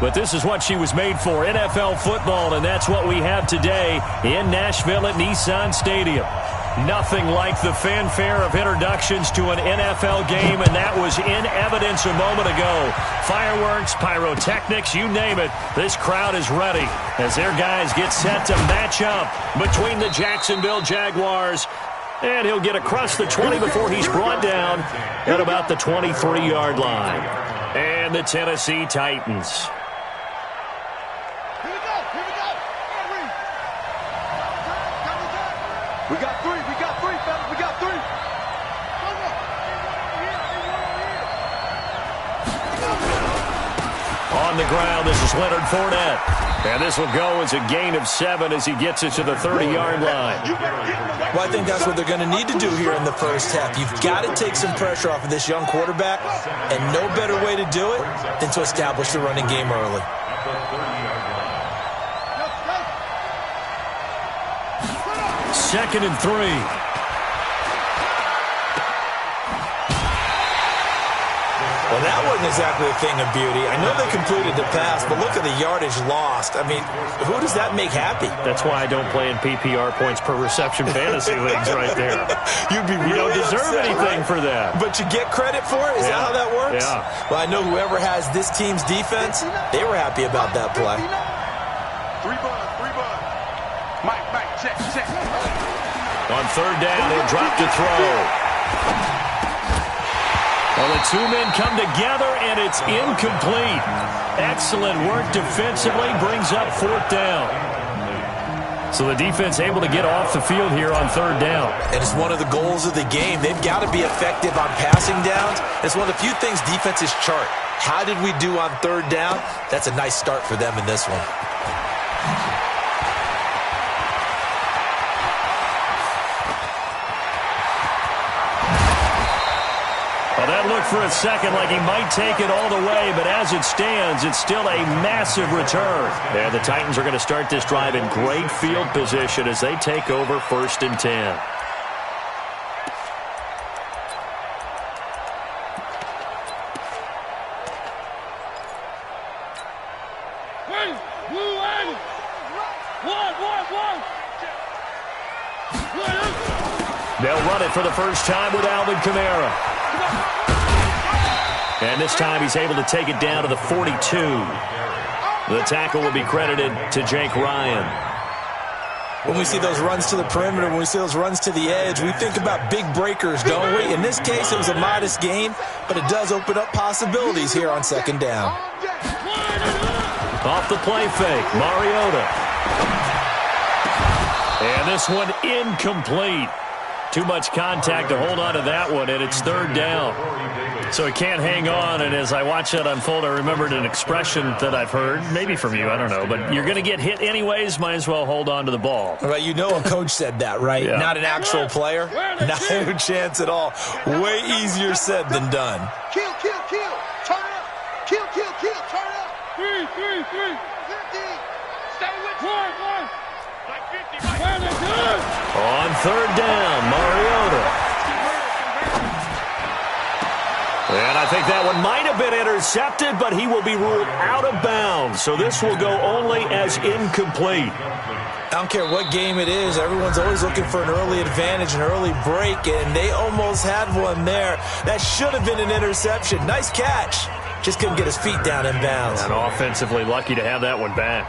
But this is what she was made for, NFL football, and that's what we have today in Nashville at Nissan Stadium. Nothing like the fanfare of introductions to an NFL game, and that was in evidence a moment ago. Fireworks, pyrotechnics, you name it. This crowd is ready as their guys get set to match up between the Jacksonville Jaguars. And he'll get across the 20 before he's brought down at about the 23-yard line. And the Tennessee Titans. We got three, fellas, we got three. On the ground, this is Leonard Fournette. And this will go as a gain of 7 as he gets it to the 30-yard line. Well, I think that's what they're going to need to do here in the first half. You've got to take some pressure off of this young quarterback, and no better way to do it than to establish the running game early. Second and 3. Well, that wasn't exactly a thing of beauty. I know they completed the pass, but look at the yardage lost. I mean, who does that make happy? That's why I don't play in PPR points per reception fantasy leagues right there. You'd be really You don't deserve upset, anything right? for that. But you get credit for it? Is that how that works? Yeah. Well, I know whoever has this team's defense, they were happy about that play. Three bud. Mike, check. On third down, he'll drop to throw. Well, the two men come together, and it's incomplete. Excellent work defensively, brings up fourth down. So the defense able to get off the field here on third down. And it's one of the goals of the game. They've got to be effective on passing downs. It's one of the few things defenses chart. How did we do on third down? That's a nice start for them in this one. Well, that looked for a second like he might take it all the way, but as it stands, it's still a massive return. And the Titans are going to start this drive in great field position as they take over first and 10. They'll run it for the first time with Alvin Kamara. And this time he's able to take it down to the 42. The tackle will be credited to Jake Ryan. When we see those runs to the perimeter, when we see those runs to the edge, we think about big breakers, don't we? In this case, it was a modest gain, but it does open up possibilities here on second down. Off the play fake, Mariota. And this one incomplete. Too much contact to hold on to that one, and it's third down. So he can't hang on, and as I watch that unfold, I remembered an expression that I've heard, maybe from you, I don't know, but you're going to get hit anyways, might as well hold on to the ball. Right, you know a coach said that, right? Yeah. Not an actual player? Not a chance at all. Way easier said than done. Kill. Turn up. Kill. Turn up. Three. 50. Stay with one. Like 50. On third down, Mariota. And I think that one might have been intercepted, but he will be ruled out of bounds. So this will go only as incomplete. I don't care what game it is. Everyone's always looking for an early advantage, an early break, and they almost had one there. That should have been an interception. Nice catch. Just couldn't get his feet down in bounds. And offensively lucky to have that one back.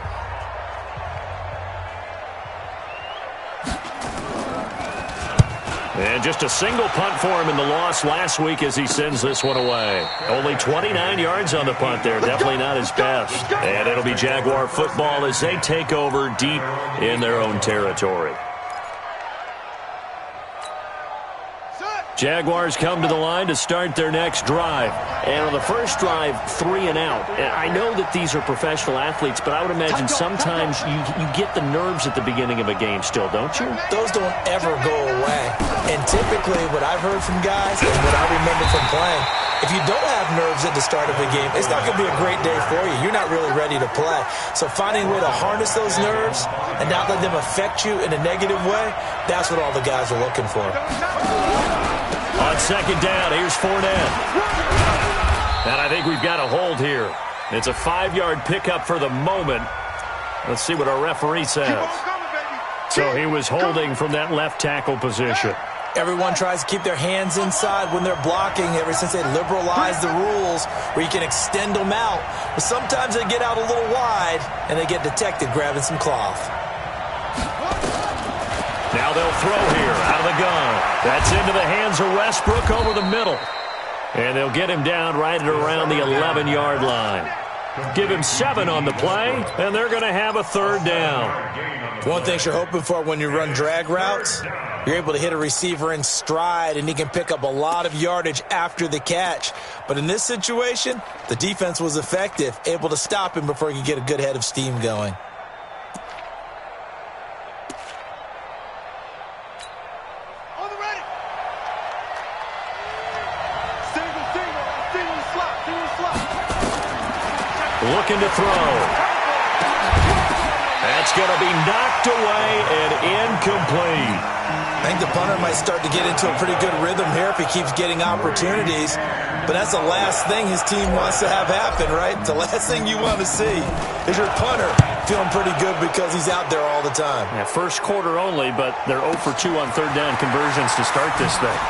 And just a single punt for him in the loss last week as he sends this one away. Only 29 yards on the punt there. Definitely not his best. And it'll be Jaguar football as they take over deep in their own territory. Jaguars come to the line to start their next drive. And on the first drive, 3 and out. And I know that these are professional athletes, but I would imagine sometimes you get the nerves at the beginning of a game still, don't you? Those don't ever go away. And typically what I've heard from guys and what I remember from playing, if you don't have nerves at the start of a game, it's not going to be a great day for you. You're not really ready to play. So finding a way to harness those nerves and not let them affect you in a negative way, that's what all the guys are looking for. On second down, here's Fournette. And I think we've got a hold here. It's a 5-yard pickup for the moment. Let's see what our referee says. So he was holding from that left tackle position. Everyone tries to keep their hands inside when they're blocking ever since they liberalized the rules where you can extend them out. But sometimes they get out a little wide and they get detected grabbing some cloth. Now they'll throw here out of the gun. That's into the hands of Westbrook over the middle. And they'll get him down right at around the 11-yard line. Give him 7 on the play, and they're going to have a 3rd down. One thing you're hoping for when you run drag routes, you're able to hit a receiver in stride, and he can pick up a lot of yardage after the catch. But in this situation, the defense was effective, able to stop him before he could get a good head of steam going. Looking to throw. That's going to be knocked away and incomplete. I think the punter might start to get into a pretty good rhythm here if he keeps getting opportunities. But that's the last thing his team wants to have happen, right? The last thing you want to see is your punter feeling pretty good because he's out there all the time. Yeah, first quarter only, but they're 0 for 2 on 3rd down conversions to start this thing.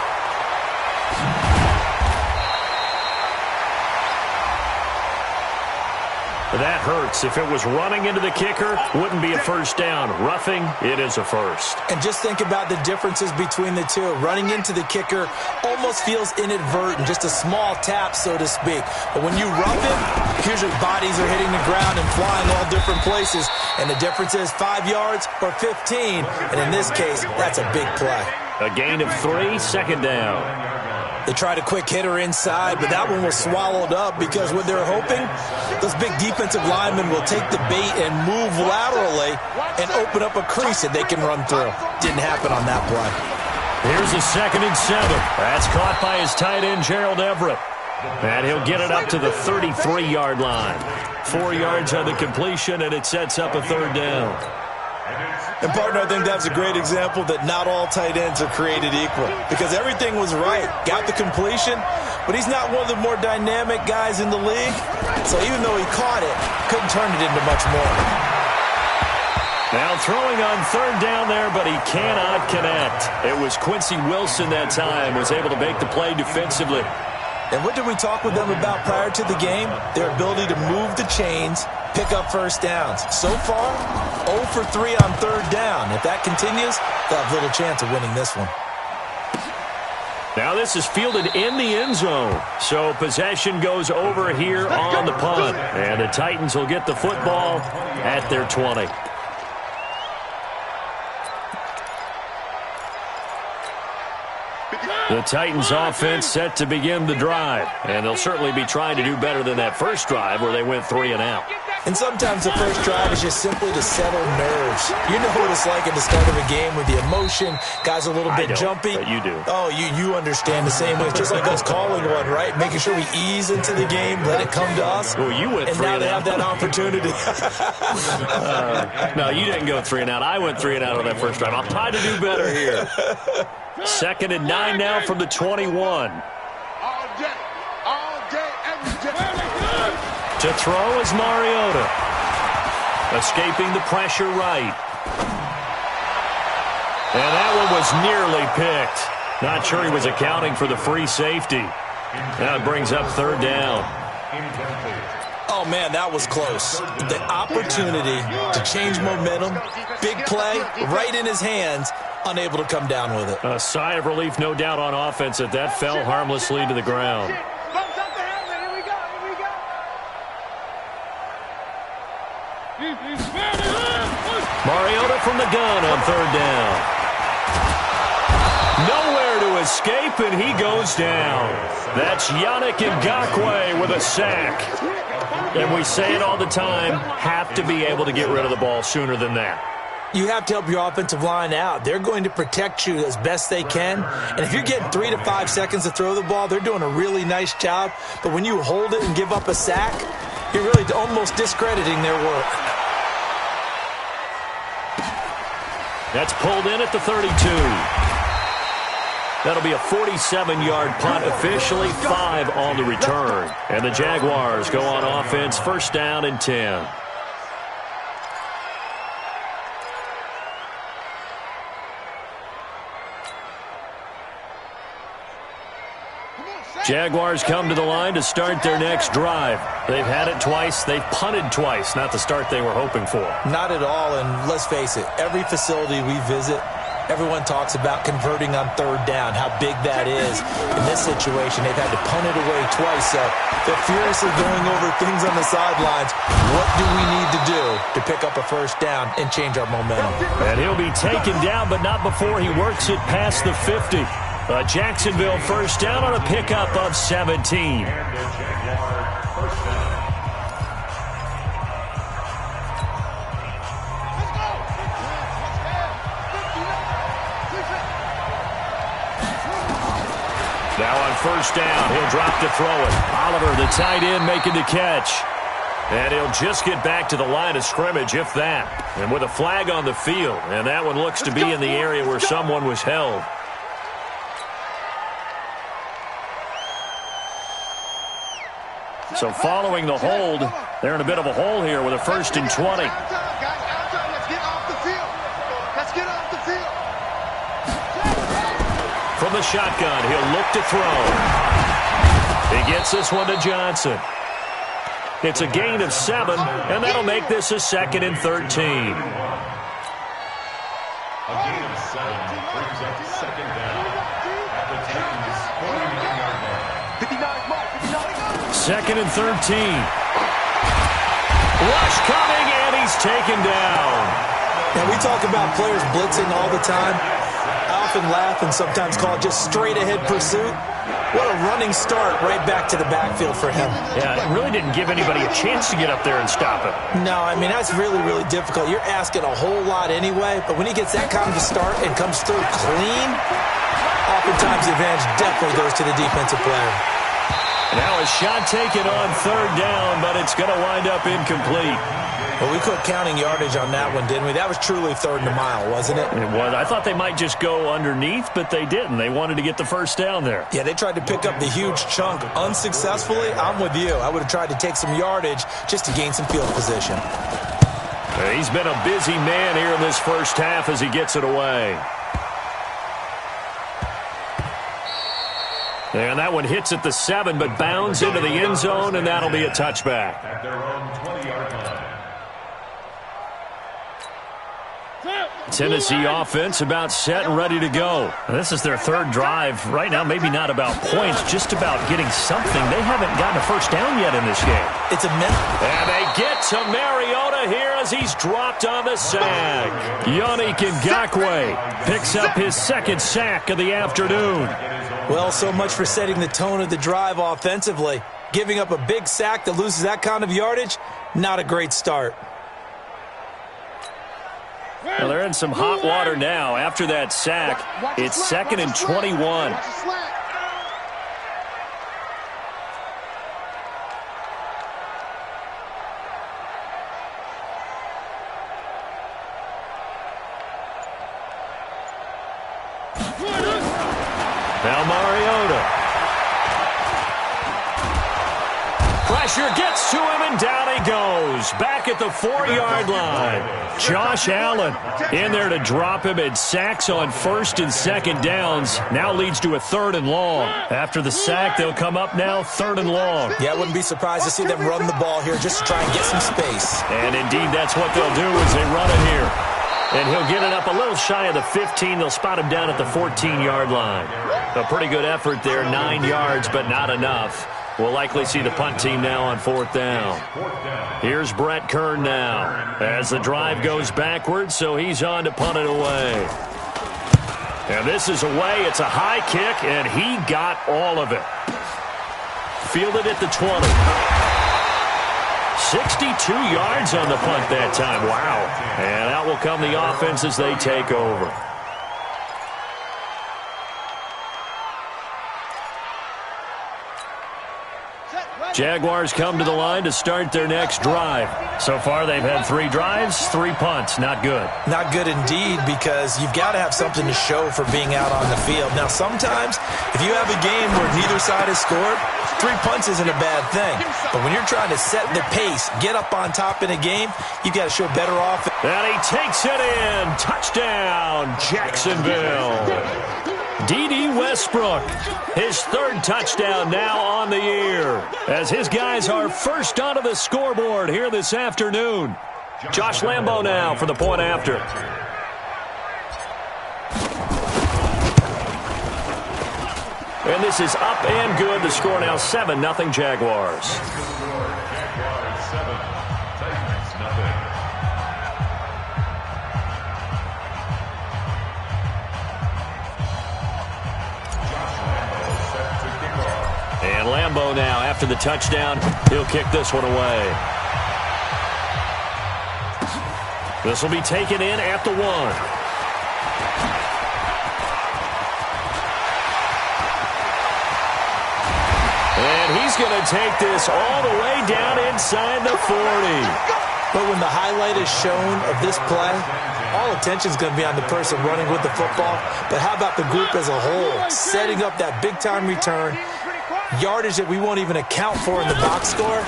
That hurts. If it was running into the kicker, wouldn't be a 1st down. Roughing, it is a 1st. And just think about the differences between the two. Running into the kicker almost feels inadvertent, just a small tap, so to speak. But when you rough it, usually bodies are hitting the ground and flying all different places. And the difference is 5 yards or 15. And in this case, that's a big play. A gain of 3, 2nd down. They tried a quick hitter inside, but that one was swallowed up because what they're hoping, those big defensive linemen will take the bait and move laterally and open up a crease that they can run through. Didn't happen on that play. Here's a 2nd and 7. That's caught by his tight end, Gerald Everett. And he'll get it up to the 33-yard line. 4 yards on the completion, and it sets up a 3rd down. And, partner, I think that's a great example that not all tight ends are created equal because everything was right. Got the completion, but he's not one of the more dynamic guys in the league. So even though he caught it, couldn't turn it into much more. Now throwing on 3rd down there, but he cannot connect. It was Quincy Wilson that time, was able to make the play defensively. And what did we talk with them about prior to the game? Their ability to move the chains, pick up 1st downs. So far, 0 for 3 on 3rd down. If that continues, they'll have little chance of winning this one. Now this is fielded in the end zone. So possession goes over here on the punt. And the Titans will get the football at their 20. The Titans offense set to begin the drive. And they'll certainly be trying to do better than that first drive where they went 3 and out. And sometimes the first drive is just simply to settle nerves. You know what it's like at the start of a game with the emotion. Guys are a little bit jumpy. But you do. Oh, you understand the same way. It's just like us calling one, right? Making sure we ease into the game, let it come to us. Well, you went 3 and out. And now they have that opportunity. No, you didn't go 3 and out. I went 3 and out on that first drive. I'll try to do better here. 2nd and 9 now from the 21. All day, every day. To throw is Mariota. Escaping the pressure right. And that one was nearly picked. Not sure he was accounting for the free safety. Now it brings up 3rd down. Oh, man, that was close. The opportunity to change momentum, big play, right in his hands, unable to come down with it. A sigh of relief, no doubt, on offense that that fell harmlessly to the ground. Mariota from the gun on 3rd down. Nowhere to escape, and he goes down. That's Yannick Ngakoue with a sack. And we say it all the time, have to be able to get rid of the ball sooner than that. You have to help your offensive line out. They're going to protect you as best they can. And if you're getting 3 to 5 seconds to throw the ball, they're doing a really nice job. But when you hold it and give up a sack, you're really almost discrediting their work. That's pulled in at the 32. That'll be a 47-yard punt, officially 5 on the return. And the Jaguars go on offense, first down and 10. Jaguars come to the line to start their next drive. They've had it twice. They've punted twice. Not the start they were hoping for. Not at all, and let's face it, every facility we visit, everyone talks about converting on third down, how big that is. In this situation, they've had to punt it away twice, so they're furiously going over things on the sidelines. What do we need to do to pick up a first down and change our momentum? And he'll be taken down, but not before he works it past the 50. A Jacksonville first down on a pickup of 17. Now on first down, he'll drop to throw it. Oliver, the tight end, making the catch. And he'll just get back to the line of scrimmage, if that. And with a flag on the field, and that one looks to be in the area where someone was held. So following the hold, they're in a bit of a hole here with a 1st and 20. Let's get off the field. Let's get off the field. From the shotgun, he'll look to throw. He gets this one to Johnson. It's a gain of 7, and that'll make this a 2nd and 13. A gain of 7 brings up 2nd down at the Titans' 49-yard line. 2nd and 13. Rush coming, and he's taken down. Now, we talk about players blitzing all the time. I often laugh and sometimes call it just straight-ahead pursuit. What a running start right back to the backfield for him. Yeah, it really didn't give anybody a chance to get up there and stop him. No, I mean, that's really, really difficult. You're asking a whole lot anyway, but when he gets that kind of a start and comes through clean, oftentimes the advantage definitely goes to the defensive player. Now a shot taken on 3rd down, but it's going to wind up incomplete. Well, we quit counting yardage on that one, didn't we? That was truly 3rd and a mile, wasn't it? It was. I thought they might just go underneath, but they didn't. They wanted to get the first down there. Yeah, they tried to pick up the huge chunk unsuccessfully. I'm with you. I would have tried to take some yardage just to gain some field position. He's been a busy man here in this first half as he gets it away. And that one hits at the 7, but bounds into the end zone, and that'll be a touchback. At their own 20-yard line. Tennessee offense about set and ready to go. This is their 3rd drive. Right now, maybe not about points, just about getting something. They haven't gotten a first down yet in this game. It's a minute. And they get to Mariota here as he's dropped on the sack. Yannick Ngakoue picks up his 2nd sack of the afternoon. Well, so much for setting the tone of the drive offensively. Giving up a big sack that loses that kind of yardage, not a great start. Well, they're in some hot water now. After that sack, it's 2nd and 21. Now Mariota. Pressure gets to him, and down he goes. Back at the 4-yard line. Josh Allen in there to drop him, and sacks on 1st and 2nd downs. Now leads to a 3rd and long. After the sack, they'll come up now 3rd and long. Yeah, I wouldn't be surprised to see them run the ball here just to try and get some space. And indeed, that's what they'll do as they run it here. And he'll get it up a little shy of the 15. They'll spot him down at the 14-yard line. A pretty good effort there, 9 yards, but not enough. We'll likely see the punt team now on 4th down. Here's Brett Kern now as the drive goes backwards, so he's on to punt it away. And this is away. It's a high kick, and he got all of it. Fielded at the 20. 62 yards on the punt that time. Wow. And out will come the offense as they take over. Set, right. Jaguars come to the line to start their next drive. So far, they've had 3 drives, 3 punts. Not good. Not good indeed, because you've got to have something to show for being out on the field. Now, sometimes, if you have a game where neither side has scored, 3 punts isn't a bad thing. But when you're trying to set the pace, get up on top in a game, you've got to show better offense. And he takes it in. Touchdown, Jacksonville. D.D. Westbrook, his 3rd touchdown now on the year, as his guys are first onto the scoreboard here this afternoon. Josh Lambo now for the point after. And this is up and good. The score now 7-0 Jaguars. Jaguars 7, Titans nothing. And Lambo now, after the touchdown, he'll kick this one away. This will be taken in at the 1. And he's going to take this all the way down inside the 40. But when the highlight is shown of this play, all attention is going to be on the person running with the football. But how about the group as a whole, setting up that big-time return, yardage that we won't even account for in the box score,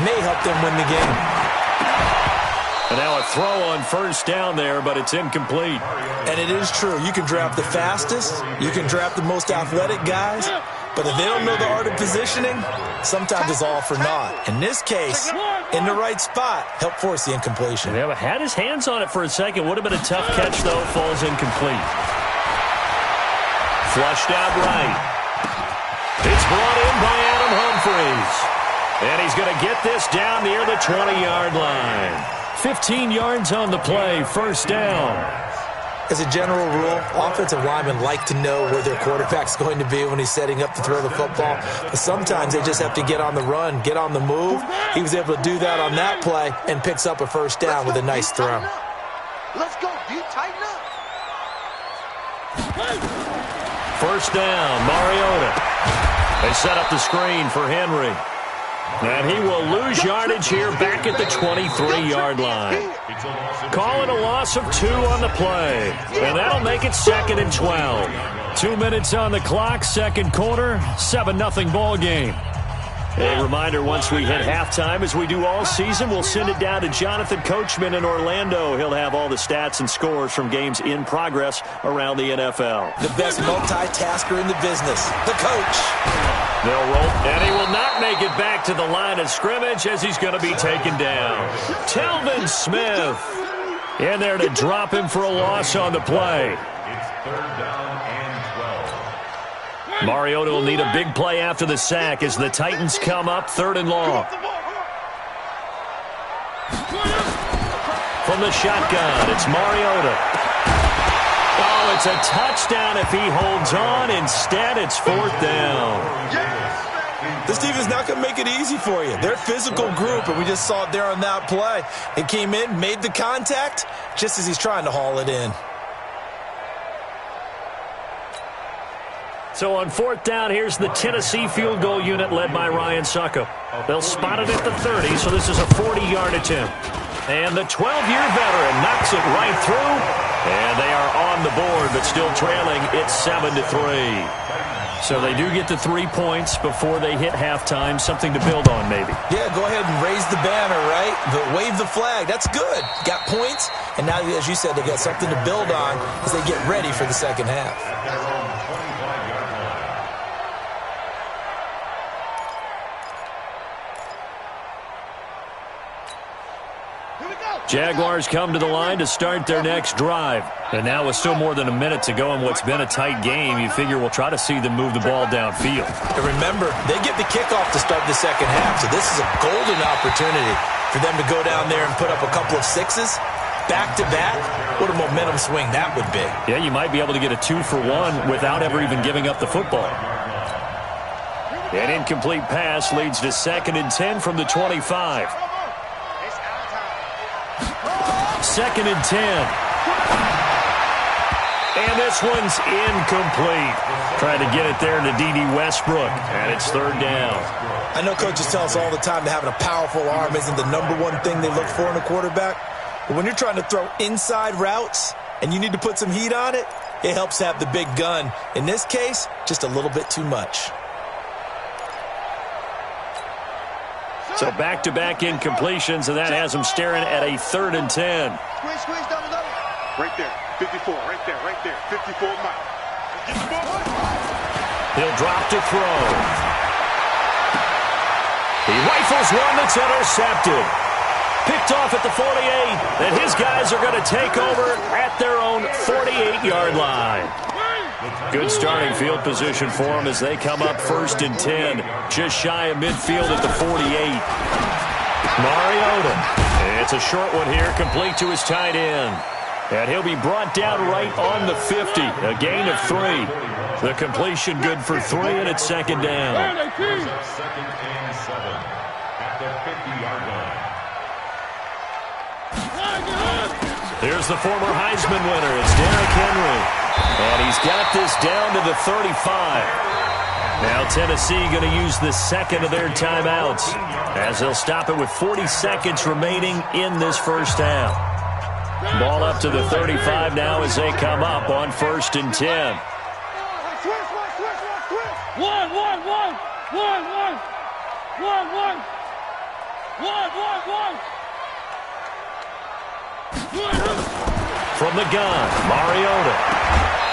may help them win the game. And now a throw on first down there, but it's incomplete. And it is true. You can draft the fastest, you can draft the most athletic guys, but if they don't know the art of positioning, sometimes it's all for naught. In this case, in the right spot, help force the incompletion. Yeah, but had his hands on it for a second. Would have been a tough catch, though. Falls incomplete. Flushed out right. It's brought in by Adam Humphries. And he's going to get this down near the 20-yard line. 15 yards on the play, first down. As a general rule, offensive linemen like to know where their quarterback's going to be when he's setting up to throw the football. But sometimes they just have to get on the run, get on the move. He was able to do that on that play and picks up a first down with a nice throw. Let's go, D, tighten up. First down, Mariota. They set up the screen for Henry. And he will lose yardage here back at the 23-yard line. Calling a loss of 2 on the play. And that'll make it 2nd and 12. 2 minutes on the clock, second quarter, 7-0 ball game. A reminder, once we hit halftime, as we do all season, we'll send it down to Jonathan Coachman in Orlando. He'll have all the stats and scores from games in progress around the NFL. The best multitasker in the business, the coach. They'll roll, and he will not make it back to the line of scrimmage as he's going to be taken down. Telvin Smith in there to drop him for a loss on the play. It's 3rd down and 12. Mariota will need a big play after the sack as the Titans come up 3rd and long. From the shotgun, it's Mariota. Oh, it's a touchdown if he holds on. Instead, it's 4th down. This team is not going to make it easy for you. They're a physical group, and we just saw it there on that play. It came in, made the contact, just as he's trying to haul it in. So on 4th down, here's the Tennessee field goal unit led by Ryan Succo. They'll spot it at the 30, so this is a 40-yard attempt. And the 12-year veteran knocks it right through. And they are on the board, but still trailing. It's 7-3. So they do get the 3 points before they hit halftime. Something to build on, maybe. Yeah, go ahead and raise the banner, right? But wave the flag. That's good. Got points. And now, as you said, they got something to build on as they get ready for the second half. Jaguars come to the line to start their next drive. And now with still more than a minute to go in what's been a tight game, you figure we'll try to see them move the ball downfield. And remember, they get the kickoff to start the second half, so this is a golden opportunity for them to go down there and put up a couple of sixes back-to-back. What a momentum swing that would be. Yeah, you might be able to get a 2-for-1 without ever even giving up the football. An incomplete pass leads to 2nd and 10 from the 25. 2nd and 10. And this one's incomplete. Trying to get it there to D.D. Westbrook, and it's third down. I know coaches tell us all the time that having a powerful arm isn't the #1 thing they look for in a quarterback. But when you're trying to throw inside routes and you need to put some heat on it, it helps have the big gun. In this case, just a little bit too much. So back-to-back incompletions, and that has him staring at a 3rd and 10. Squeeze down the middle. Right there. 54. Right there. 54 Mike. Get the ball. He'll drop to throw. He rifles one that's intercepted. Picked off at the 48, and his guys are going to take over at their own 48-yard line. Good starting field position for them as they come up 1st and 10, just shy of midfield at the 48. Mariota. It's a short one here, complete to his tight end. And he'll be brought down right on the 50, a gain of 3. The completion good for 3, and it's 2nd down. 2nd and 7 at the 50-yard line. Here's the former Heisman winner. It's Derrick Henry. And he's got this down to the 35. Now Tennessee going to use the 2nd of their timeouts as they'll stop it with 40 seconds remaining in this first half. Ball up to the 35 now as they come up on 1st and 10. From the gun, Mariota.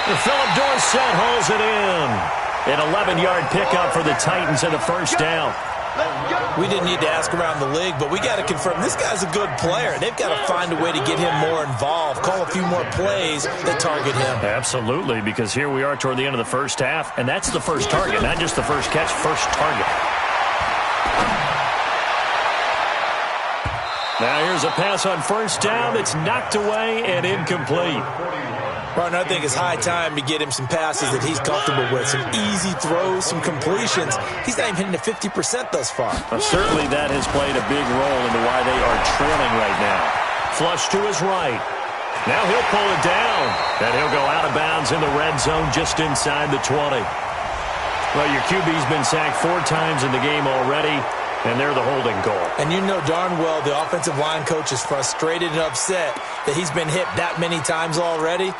And Philip Dorsett holds it in. An 11-yard pickup for the Titans and a 1st down. We didn't need to ask around the league, but we got to confirm this guy's a good player. They've got to find a way to get him more involved, call a few more plays that target him. Absolutely, because here we are toward the end of the first half, and that's the first target, not just the first catch, first target. Now here's a pass on 1st down that's knocked away and incomplete. Partner, I think it's high time to get him some passes that he's comfortable with, some easy throws, some completions. He's not even hitting to 50% thus far. Certainly that has played a big role into why they are trailing right now. Flush to his right. Now he'll pull it down, and he'll go out of bounds in the red zone just inside the 20. Well, your QB's been sacked 4 times in the game already, and they're the holding goal. And you know darn well the offensive line coach is frustrated and upset that he's been hit that many times already.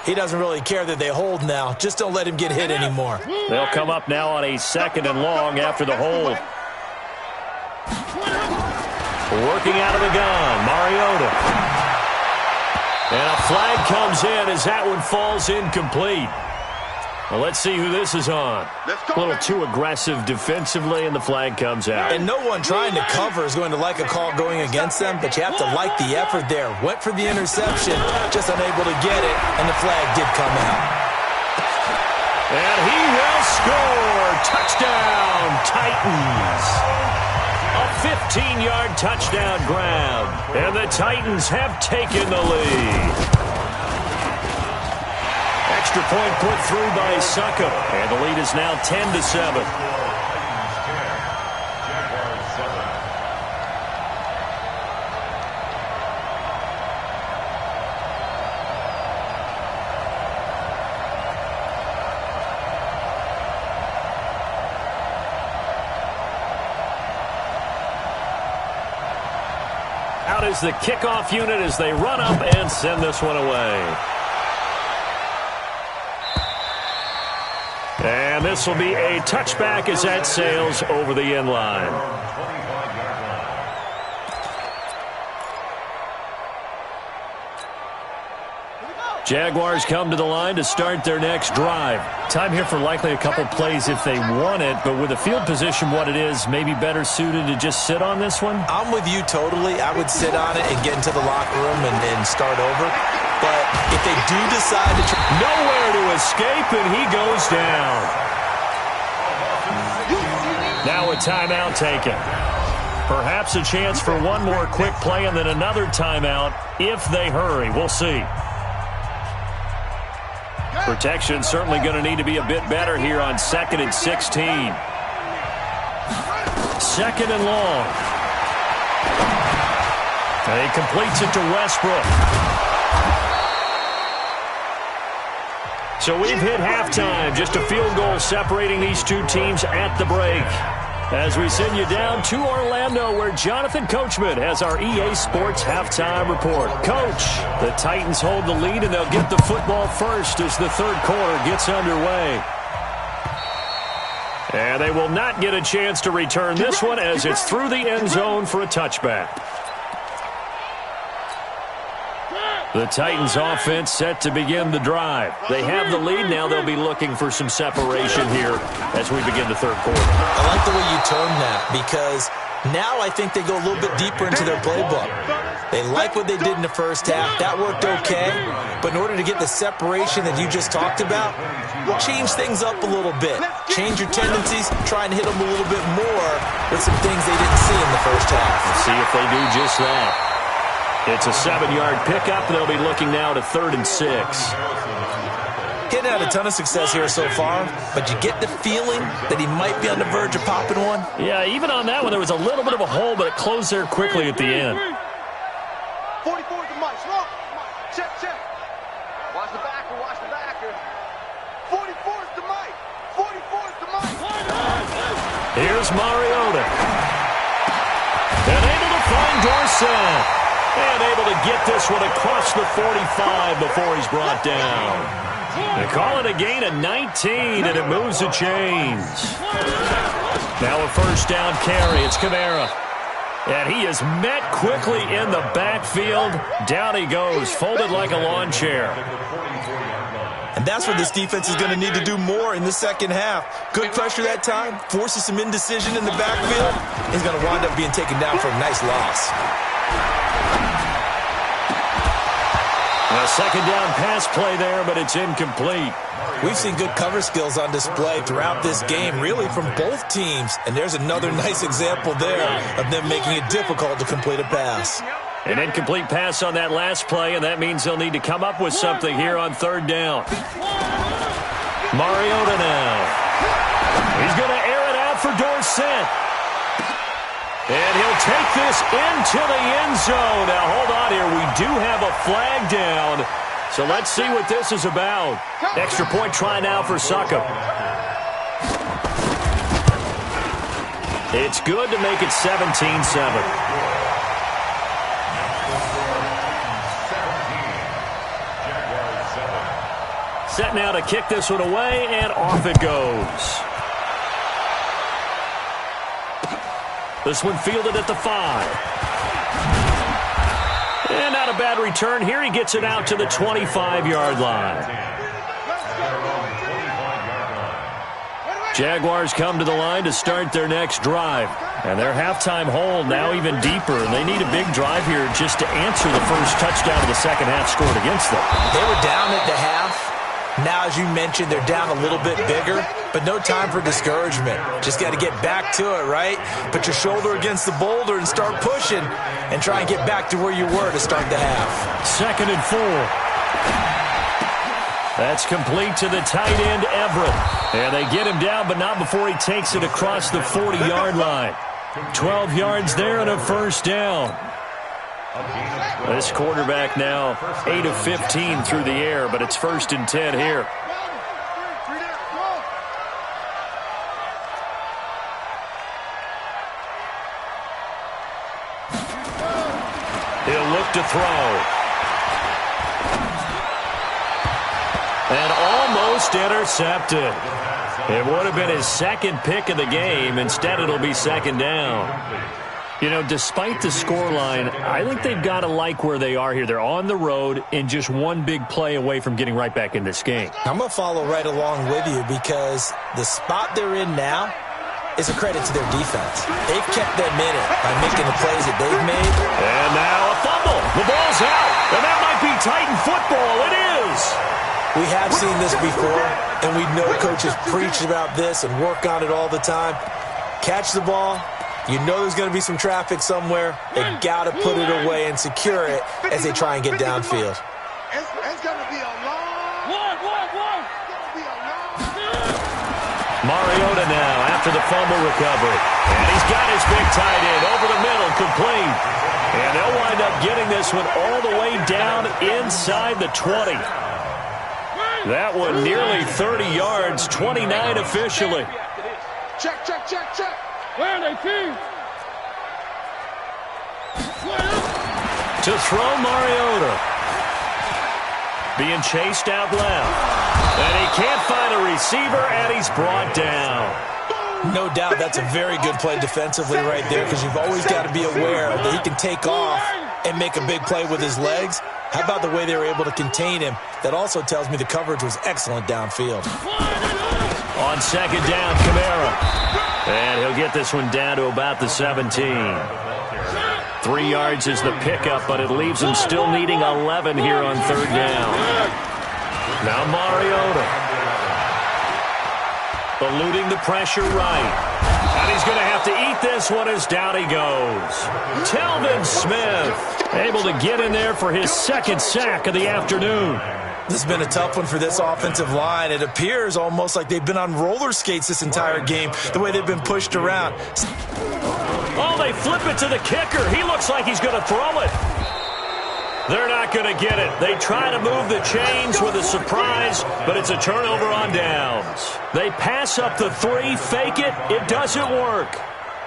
He doesn't really care that they hold now. Just don't let him get hit anymore. They'll come up now on a 2nd and long after the hold. Working out of the gun, Mariota. And a flag comes in as that one falls incomplete. Well, let's see who this is on. A little too aggressive defensively, and the flag comes out. And no one trying to cover is going to like a call going against them, but you have to like the effort there. Went for the interception, just unable to get it, and the flag did come out. And he will score. Touchdown, Titans. A 15-yard touchdown grab, and the Titans have taken the lead. Extra point put through by Suckup, and the lead is now 10-7. Out is the kickoff unit as they run up and send this one away. And this will be a touchback as that sails over the end line. Jaguars come to the line to start their next drive. Time here for likely a couple plays if they want it, but with the field position what it is, maybe better suited to just sit on this one? I'm with you totally. I would sit on it and get into the locker room and start over. But if they do decide to nowhere to escape, and he goes down. Now a timeout taken. Perhaps a chance for one more quick play and then another timeout if they hurry. We'll see. Protection certainly going to need to be a bit better here on 2nd and 16. 2nd and long. And he completes it to Westbrook. So we've hit halftime. Just a field goal separating these two teams at the break. As we send you down to Orlando, where Jonathan Coachman has our EA Sports halftime report. Coach, the Titans hold the lead, and they'll get the football first as the third quarter gets underway. And they will not get a chance to return this one as it's through the end zone for a touchback. The Titans offense set to begin the drive. They have the lead. Now they'll be looking for some separation here as we begin the third quarter. I like the way you term that because now I think they go a little bit deeper into their playbook. They like what they did in the first half. That worked okay. But in order to get the separation that you just talked about, change things up a little bit. Change your tendencies. Try and hit them a little bit more with some things they didn't see in the first half. Let's see if they do just that. It's a 7-yard pickup. They'll be looking now to 3rd and 6. Hitting had a ton of success here so far, but you get the feeling that he might be on the verge of popping one. Yeah, even on that one, there was a little bit of a hole, but it closed there quickly at the end. 44 is the mic. Slow. Check, check. Watch the backer, watch the backer. 44 is the mic. 44 is the mic. Here's Mariota. And able to find Dorsett. And able to get this one across the 45 before he's brought down. They call it a gain of 19, and it moves the chains. Now a first down carry. It's Kamara. And he is met quickly in the backfield. Down he goes, folded like a lawn chair. And that's what this defense is going to need to do more in the second half. Good pressure that time, forces some indecision in the backfield. He's going to wind up being taken down for a nice loss. A second down pass play there, but it's incomplete. We've seen good cover skills on display throughout this game, really from both teams. And there's another nice example there of them making it difficult to complete a pass. An incomplete pass on that last play, and that means they'll need to come up with something here on 3rd down. Mariota now. He's going to air it out for Dorsett. And he'll take this into the end zone. Now, hold on here. We do have a flag down. So let's see what this is about. Extra point try now for Succop. It's good to make it 17-7. Set now to kick this one away, and off it goes. This one fielded at the 5. And not a bad return here. He gets it out to the 25-yard line. Jaguars come to the line to start their next drive. And their halftime hole now even deeper. And they need a big drive here just to answer the first touchdown of the second half scored against them. They were down at the half. Now, as you mentioned, they're down a little bit bigger, but no time for discouragement. Just got to get back to it, right? Put your shoulder against the boulder and start pushing and try and get back to where you were to start the half. 2nd and 4. That's complete to the tight end, Everett. And they get him down, but not before he takes it across the 40-yard line. 12 yards there and a first down. This quarterback now 8 of 15 through the air, but it's 1st and 10 here. He'll look to throw. And almost intercepted. It would have been his second pick of the game. Instead, it'll be 2nd down. You know, despite the scoreline, I think they've got to like where they are here. They're on the road and just one big play away from getting right back in this game. I'm going to follow right along with you because the spot they're in now is a credit to their defense. They've kept them in it by making the plays that they've made. And now a fumble. The ball's out. And that might be Titan football. It is. We have seen this before, and we know coaches preach about this and work on it all the time. Catch the ball. You know there's going to be some traffic somewhere. They've got to put it away and secure it as they try and get downfield. It's going to be a long. Mariota now after the fumble recovery. And he's got his big tight end over the middle, complete. And they'll wind up getting this one all the way down inside the 20. That one nearly 30 yards, 29 officially. Check, check, check, check. Where are they, team? To throw Mariota. Being chased out left. And he can't find a receiver, and he's brought down. No doubt that's a very good play defensively right there, because you've always got to be aware that he can take off and make a big play with his legs. How about the way they were able to contain him? That also tells me the coverage was excellent downfield. On second down, Kamara. And he'll get this one down to about the 17. 3 yards is the pickup, but it leaves him still needing 11 here on third down. Now Mariota. Eluding the pressure right. And he's going to have to eat this one as down he goes. Telvin Smith able to get in there for his second sack of the afternoon. This has been a tough one for this offensive line. It appears almost like they've been on roller skates this entire game, the way they've been pushed around. Oh, they flip it to the kicker. He looks like he's going to throw it. They're not going to get it. They try to move the chains with a surprise, but it's a turnover on downs. They pass up the 3, fake it. It doesn't work.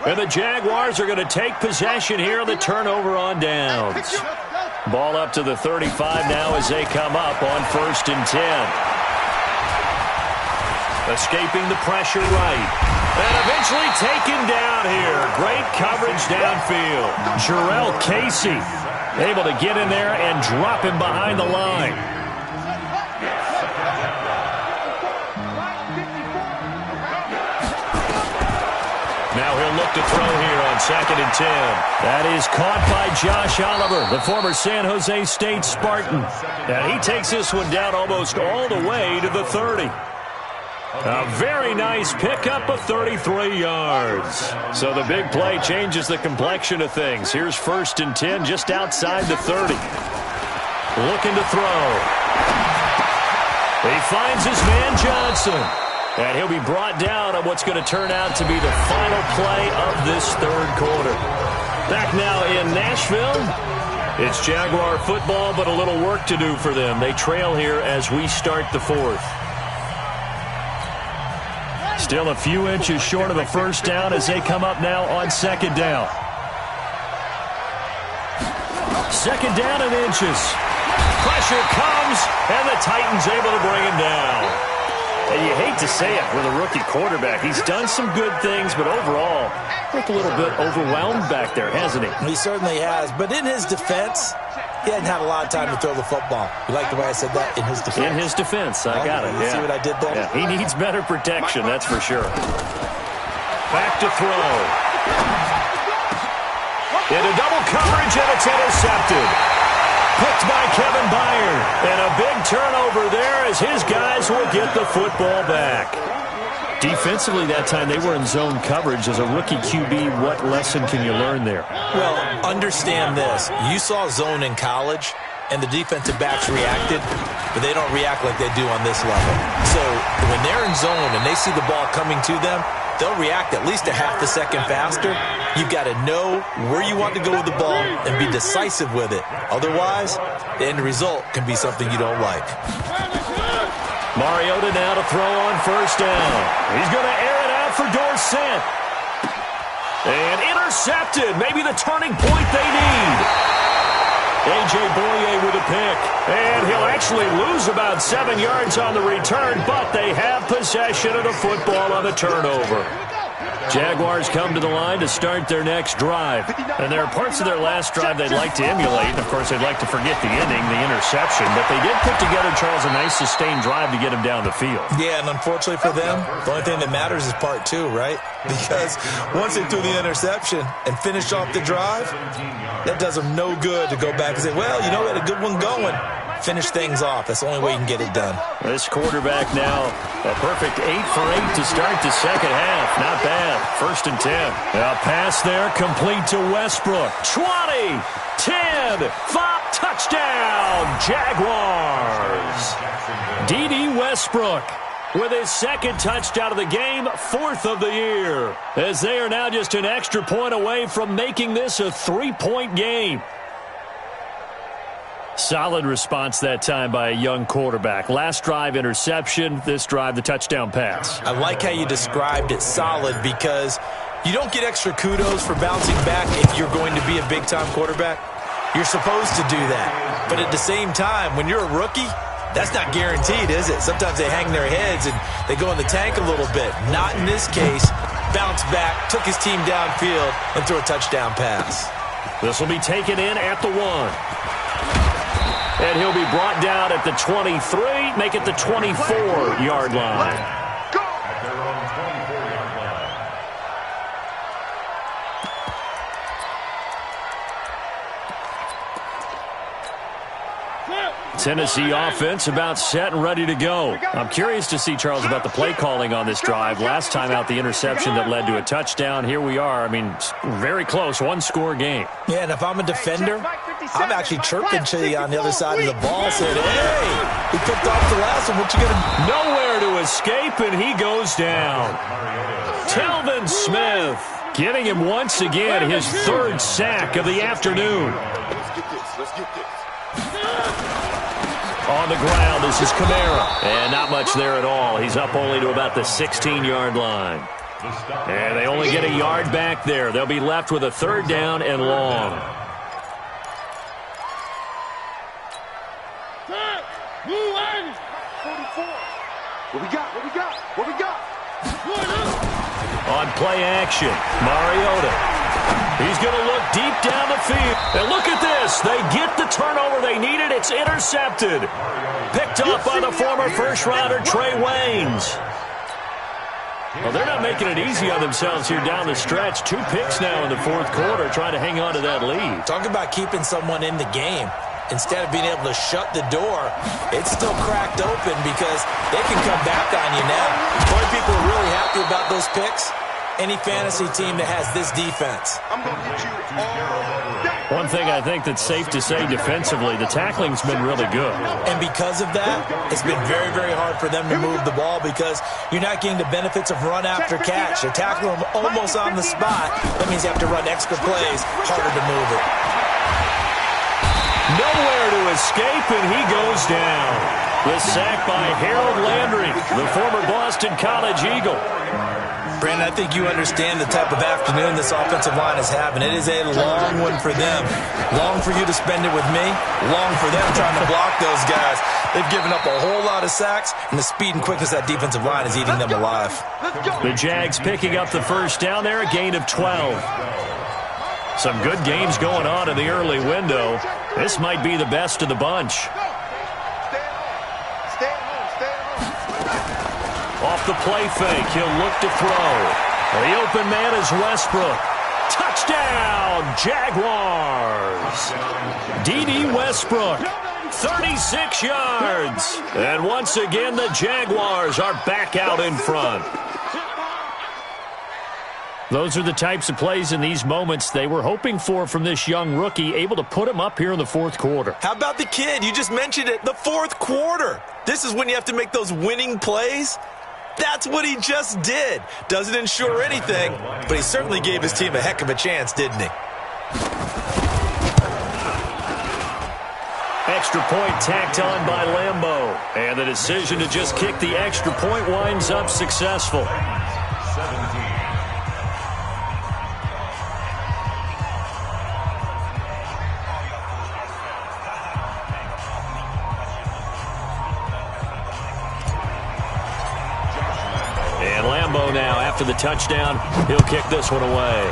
And the Jaguars are going to take possession here on the turnover on downs. Ball up to the 35 now as they come up on 1st and 10. Escaping the pressure right. And eventually taken down here. Great coverage downfield. Jarrell Casey able to get in there and drop him behind the line. Now he'll look to throw here on 2nd and 10. That is caught by Josh Oliver, the former San Jose State Spartan. And he takes this one down almost all the way to the 30. A very nice pickup of 33 yards. So the big play changes the complexion of things. Here's 1st and 10 just outside the 30. Looking to throw. He finds his man Johnson. And he'll be brought down on what's going to turn out to be the final play of this third quarter. Back now in Nashville. It's Jaguar football, but a little work to do for them. They trail here as we start the 4th. Still a few inches short of a first down as they come up now on 2nd down. 2nd down and inches. Pressure comes, and the Titans able to bring him down. And you hate to say it with a rookie quarterback. He's done some good things, but overall, looked a little bit overwhelmed back there, hasn't he? He certainly has. But in his defense, he hadn't had a lot of time to throw the football. You like the way I said that? In his defense. In his defense. I got it. You see what I did there? Yeah, he needs better protection, that's for sure. Back to throw. Into double coverage, and it's intercepted. Picked by Kevin Byard. And a big turnover there as his guys will get the football back. Defensively that time, they were in zone coverage. As a rookie QB, what lesson can you learn there? Well, understand this. You saw zone in college, and the defensive backs reacted, but they don't react like they do on this level. So when they're in zone and they see the ball coming to them, they'll react at least a half a second faster. You've got to know where you want to go with the ball and be decisive with it. Otherwise, the end result can be something you don't like. Mariota now to throw on 1st down. He's going to air it out for Dorsett. And intercepted. Maybe the turning point they need. A.J. Boye with a pick. And he'll actually lose about 7 yards on the return, but they have possession of the football on the turnover. Jaguars come to the line to start their next drive. And there are parts of their last drive they'd like to emulate. Of course, they'd like to forget the ending, the interception. But they did put together, Charles, a nice sustained drive to get him down the field. Yeah, and unfortunately for them, the only thing that matters is part 2, right? Because once they threw the interception and finished off the drive, that does them no good to go back and say, well, you know, we had a good one going. Finish things off. That's the only way you can get it done. This quarterback now, a perfect 8 for 8 to start the second half. Not bad. 1st and 10. A pass there complete to Westbrook. 20, 10, 5, touchdown, Jaguars. D.D. Westbrook with his second touchdown of the game, 4th of the year, as they are now just an extra point away from making this a 3-point game. Solid response that time by a young quarterback. Last drive, interception. This drive, the touchdown pass. I like how you described it, solid, because you don't get extra kudos for bouncing back if you're going to be a big-time quarterback. You're supposed to do that. But at the same time, when you're a rookie, that's not guaranteed, is it? Sometimes they hang their heads and they go in the tank a little bit. Not in this case. Bounced back, took his team downfield, and threw a touchdown pass. This will be taken in at the 1. And he'll be brought down at the 23, make it the 24-yard line. At their own 24-yard line. Tennessee offense about set and ready to go. I'm curious to see, Charles, about the play calling on this drive. Last time out, the interception that led to a touchdown. Here we are. I mean, very close, one-score game. Yeah, and if I'm a defender, I'm actually chirping to you on the other side of the ball, saying, hey, we picked off the last one. What you going to do? Nowhere to escape, and he goes down. Telvin Smith getting him once again his third sack of the afternoon. Let's get this. Let's get this. On the ground, this is Kamara. And not much there at all. He's up only to about the 16-yard line. And they only get a yard back there. They'll be left with a third down and long. What we got? What we got? What we got? On play action, Mariota. He's going to look deep down the field. And look at this. They get the turnover they needed. It's intercepted. Picked up by the former first-rounder Trey Waynes. Well, they're not making it easy on themselves here down the stretch. 2 picks now in the fourth quarter, trying to hang on to that lead. Talk about keeping someone in the game. Instead of being able to shut the door, it's still cracked open because they can come back on you now. Boy, people are really happy about those picks. Any fantasy team that has this defense. I'm going to hit you all day. One thing I think that's safe to say defensively, the tackling's been really good. And because of that, it's been very, very hard for them to move the ball because you're not getting the benefits of run after catch. They're tackling them almost on the spot. That means you have to run extra plays, harder to move it. Nowhere to escape, and he goes down. The sack by Harold Landry, the former Boston College Eagle. Brandon, I think you understand the type of afternoon this offensive line is having. It is a long one for them. Long for you to spend it with me. Long for them trying to block those guys. They've given up a whole lot of sacks, and the speed and quickness of that defensive line is eating them alive. The Jags picking up the first down there, a gain of 12. Some good games going on in the early window. This might be the best of the bunch. Off the play fake, he'll look to throw. The open man is Westbrook. Touchdown, Jaguars. D.D. Westbrook, 36 yards. And once again, the Jaguars are back out in front. Those are the types of plays in these moments they were hoping for from this young rookie, able to put him up here in the fourth quarter. How about the kid? You just mentioned it, the fourth quarter. This is when you have to make those winning plays. That's what he just did. Doesn't ensure anything, but he certainly gave his team a heck of a chance, didn't he? Extra point tacked on by Lambeau. And the decision to just kick the extra point winds up successful. 17. And Lambeau now, after the touchdown, he'll kick this one away.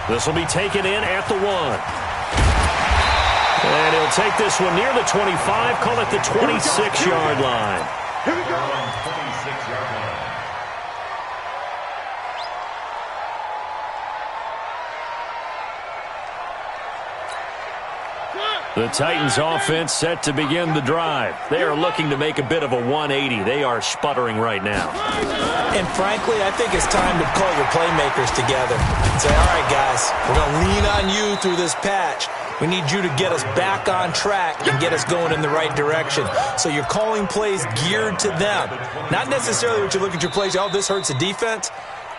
This will be taken in at the 1. And he'll take this one near the 25, call it the 26-yard line. Here we go. 26-yard line. The Titans offense set to begin the drive. They are looking to make a bit of a 180. They are sputtering right now. And frankly, I think it's time to call your playmakers together and say, all right, guys, we're going to lean on you through this patch. We need you to get us back on track and get us going in the right direction. So you're calling plays geared to them. Not necessarily what you look at your plays, oh, this hurts the defense.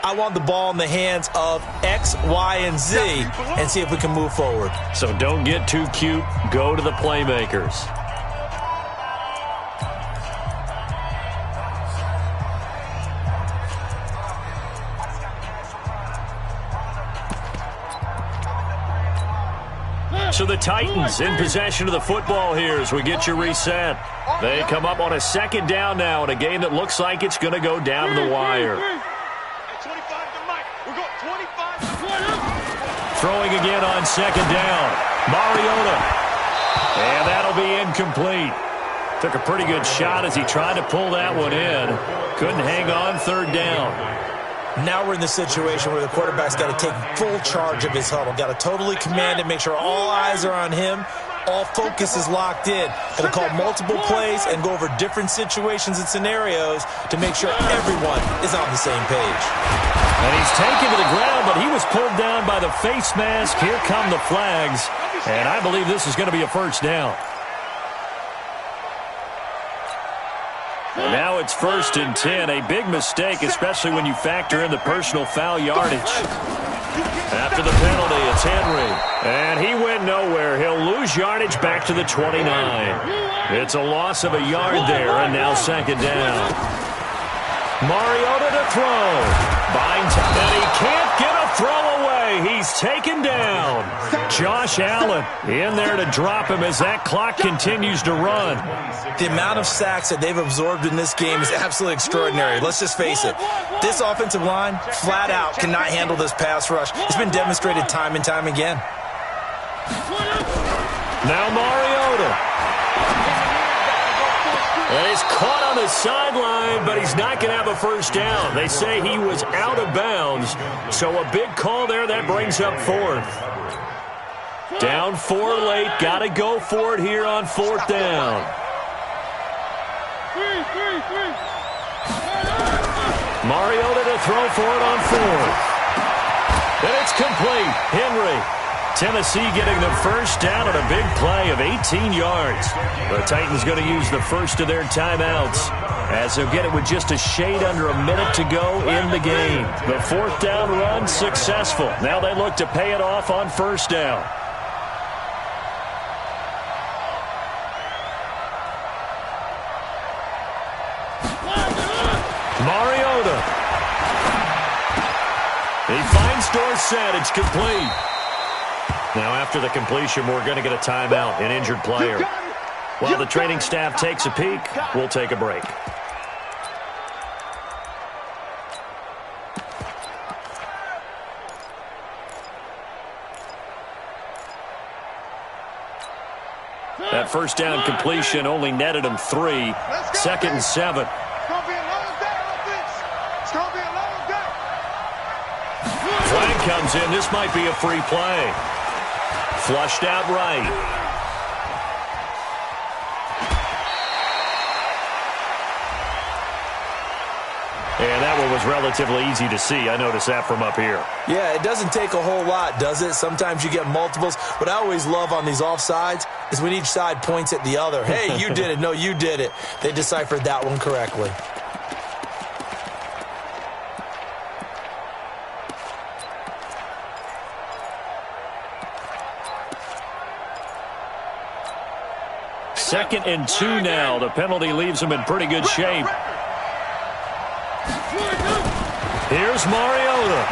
I want the ball in the hands of X, Y, and Z and see if we can move forward. So don't get too cute. Go to the playmakers. So the Titans in possession of the football here as we get you reset. They come up on a second down now in a game that looks like it's going to go down to the wire. 25 to Mike. We're going 25 to 20. Throwing again on second down. Mariota. And that'll be incomplete. Took a pretty good shot as he tried to pull that one in. Couldn't hang on third down. Now we're in the situation where the quarterback's got to take full charge of his huddle. Got to totally command it, make sure all eyes are on him. All focus is locked in. Going to call multiple plays and go over different situations and scenarios to make sure everyone is on the same page. And he's taken to the ground, but he was pulled down by the face mask. Here come the flags. And I believe this is going to be a first down. And now it's 1st and 10. A big mistake, especially when you factor in the personal foul yardage. After the penalty, it's Henry. And he went nowhere. He'll lose yardage back to the 29. It's a loss of a yard there, and now second down. Mariota to throw. Binds, and he can't get a throw away. He's taken down. Josh Allen in there to drop him as that clock continues to run. The amount of sacks that they've absorbed in this game is absolutely extraordinary. Let's just face it. This offensive line, flat out, cannot handle this pass rush. It's been demonstrated time and time again. Now Mariota. And he's caught on the sideline, but he's not going to have a first down. They say he was out of bounds, so a big call there. That brings up 4th. Down 4 late. Got to go for it here on 4th down. Mariota to throw for it on 4th. And it's complete. Henry. Tennessee getting the first down on a big play of 18 yards. The Titans going to use the first of their timeouts as they'll get it with just a shade under a minute to go in the game. The 4th down run successful. Now they look to pay it off on first down. Mariota. He finds Dorsett. It's complete. Now after the completion, we're going to get a timeout, an injured player. While the training staff takes a peek, we'll take a break. That first down completion only netted him 3. 2nd and 7. Flag comes in. This might be a free play. Flushed out right. And that one was relatively easy to see. I noticed that from up here. Yeah, it doesn't take a whole lot, does it? Sometimes you get multiples. What I always love on these offsides is when each side points at the other. Hey, you did it. No, you did it. They deciphered that one correctly. Second and 2 now. The penalty leaves him in pretty good shape. Here's Mariota.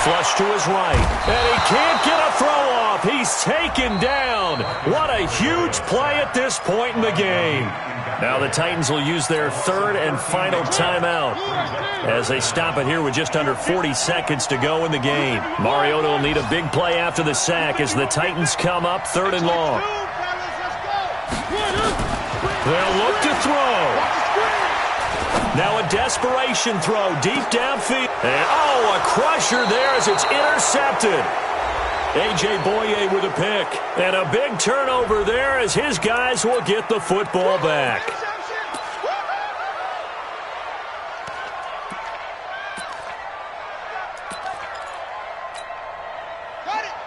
Flush to his right. And he can't get a throw off. He's taken down. What a huge play at this point in the game. Now the Titans will use their 3rd and final timeout as they stop it here with just under 40 seconds to go in the game. Mariota will need a big play after the sack as the Titans come up 3rd and long. They'll look to throw. Now a desperation throw deep downfield. And oh, a crusher there as it's intercepted. A.J. Boye with a pick. And a big turnover there as his guys will get the football back.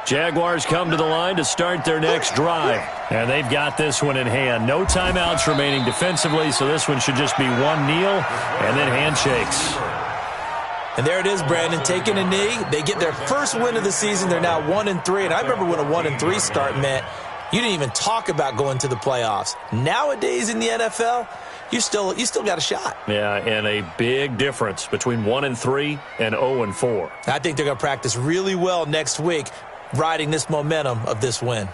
Jaguars come to the line to start their next drive. And they've got this one in hand. No timeouts remaining defensively, so this one should just be one kneel and then handshakes. And there it is, Brandon, taking a knee. They get their first win of the season. They're now 1-3. And I remember when a 1-3 start meant you didn't even talk about going to the playoffs. Nowadays in the NFL, you still got a shot. Yeah, and a big difference between 1-3 and 0-4. I think they're going to practice really well next week, riding this momentum of this win.